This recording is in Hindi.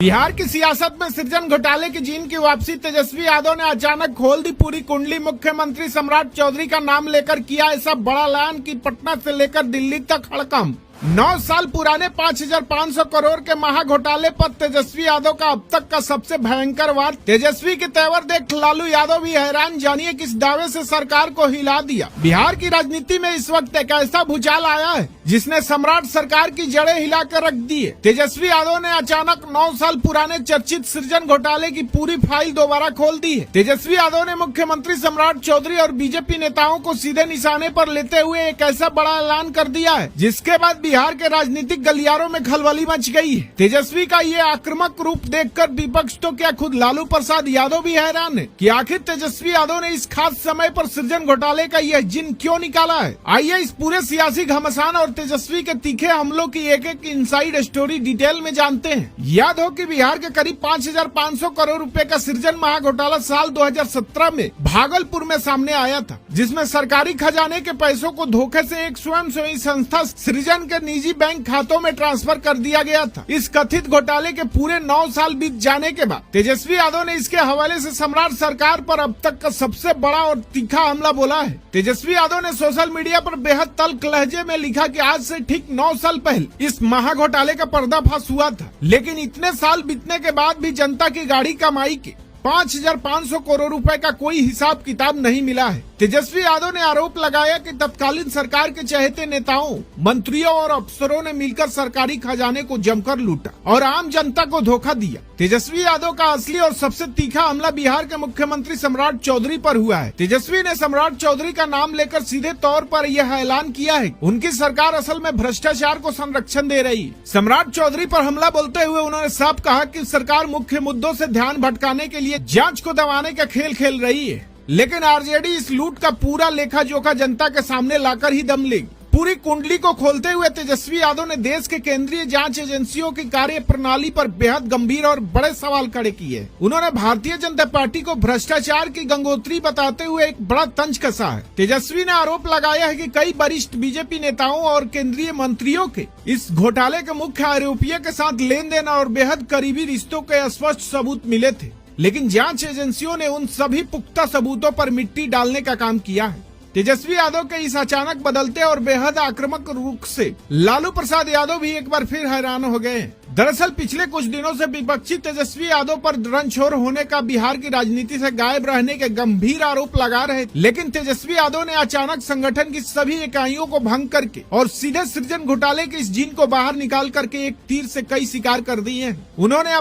बिहार की सियासत में सृजन घोटाले की जीन की वापसी तेजस्वी यादव ने अचानक खोल दी पूरी कुंडली। मुख्यमंत्री सम्राट चौधरी का नाम लेकर किया ऐसा बड़ा ऐलान कि पटना से लेकर दिल्ली तक हड़कंप। 9 साल पुराने 5,500 करोड़ के महा घोटाले पर तेजस्वी यादव का अब तक का सबसे भयंकर वार। तेजस्वी के तेवर देख लालू यादव भी हैरान। जानिए किस दावे से सरकार को हिला दिया। बिहार की राजनीति में इस वक्त एक ऐसा भूचाल आया है जिसने सम्राट सरकार की जड़ें हिलाकर रख दी है। तेजस्वी यादव ने अचानक 9 साल पुराने चर्चित सृजन घोटाले की पूरी फाइल दोबारा खोल दी है। तेजस्वी यादव ने मुख्यमंत्री सम्राट चौधरी और बीजेपी नेताओं को सीधे निशाने पर लेते हुए एक ऐसा बड़ा ऐलान कर दिया है जिसके बाद बिहार के राजनीतिक गलियारों में खलबली मच गई है। तेजस्वी का ये आक्रामक रूप देखकर विपक्ष तो क्या खुद लालू प्रसाद यादव भी हैरान है कि आखिर तेजस्वी यादव ने इस खास समय पर सृजन घोटाले का यह जिन क्यों निकाला है। आइए इस पूरे सियासी घमासान और तेजस्वी के तीखे हमलों की एक एक इनसाइड स्टोरी डिटेल में जानते हैं। याद हो कि बिहार के करीब 5,500 करोड़ रुपए का सृजन महा घोटाला साल 2017 में भागलपुर में सामने आया था, जिसमें सरकारी खजाने के पैसों को धोखे से एक स्वयंसेवी संस्था सृजन के निजी बैंक खातों में ट्रांसफर कर दिया गया था। इस कथित घोटाले के पूरे 9 साल बीत जाने के बाद तेजस्वी यादव ने इसके हवाले से सम्राट सरकार पर अब तक का सबसे बड़ा और तीखा हमला बोला है। तेजस्वी यादव ने सोशल मीडिया पर बेहद तल्ख लहजे में लिखा कि आज से ठीक 9 साल पहले इस महा घोटाले का पर्दाफाश हुआ था, लेकिन इतने साल बीतने के बाद भी जनता की गाढ़ी कमाई के 5,500 करोड़ रुपए का कोई हिसाब किताब नहीं मिला है। तेजस्वी यादव ने आरोप लगाया कि तत्कालीन सरकार के चहेते नेताओं, मंत्रियों और अफसरों ने मिलकर सरकारी खजाने को जमकर लूटा और आम जनता को धोखा दिया। तेजस्वी यादव का असली और सबसे तीखा हमला बिहार के मुख्यमंत्री सम्राट चौधरी पर हुआ है। तेजस्वी ने सम्राट चौधरी का नाम लेकर सीधे तौर पर यह ऐलान किया है उनकी सरकार असल में भ्रष्टाचार को संरक्षण दे रही है। सम्राट चौधरी पर हमला बोलते हुए उन्होंने साफ कहा कि सरकार मुख्य मुद्दों से ध्यान भटकाने के लिए जांच को दबाने का खेल खेल रही है, लेकिन आरजेडी इस लूट का पूरा लेखा जोखा जनता के सामने लाकर ही दम लेगी। पूरी कुंडली को खोलते हुए तेजस्वी यादव ने देश के केंद्रीय जांच एजेंसियों की कार्य प्रणाली पर बेहद गंभीर और बड़े सवाल खड़े किए। उन्होंने भारतीय जनता पार्टी को भ्रष्टाचार की गंगोत्री बताते हुए एक बड़ा तंज कसा है। तेजस्वी ने आरोप लगाया है कि कई वरिष्ठ बीजेपी नेताओं और केंद्रीय मंत्रियों के इस घोटाले के मुख्य आरोपियों के साथ लेन देन और बेहद करीबी रिश्तों के स्पष्ट सबूत मिले थे, लेकिन जांच एजेंसियों ने उन सभी पुख्ता सबूतों पर मिट्टी डालने का काम किया है। तेजस्वी यादव के इस अचानक बदलते और बेहद आक्रामक रुख से लालू प्रसाद यादव भी एक बार फिर हैरान हो गए हैं। दरअसल पिछले कुछ दिनों से विपक्षी तेजस्वी यादव पर रणछोड़ होने का, बिहार की राजनीति से गायब रहने के गंभीर आरोप लगा रहे, लेकिन तेजस्वी यादव ने अचानक संगठन की सभी इकाइयों को भंग करके और सीधे सृजन घोटाले के इस जिन को बाहर निकाल करके एक तीर से कई शिकार कर दिए हैं। उन्होंने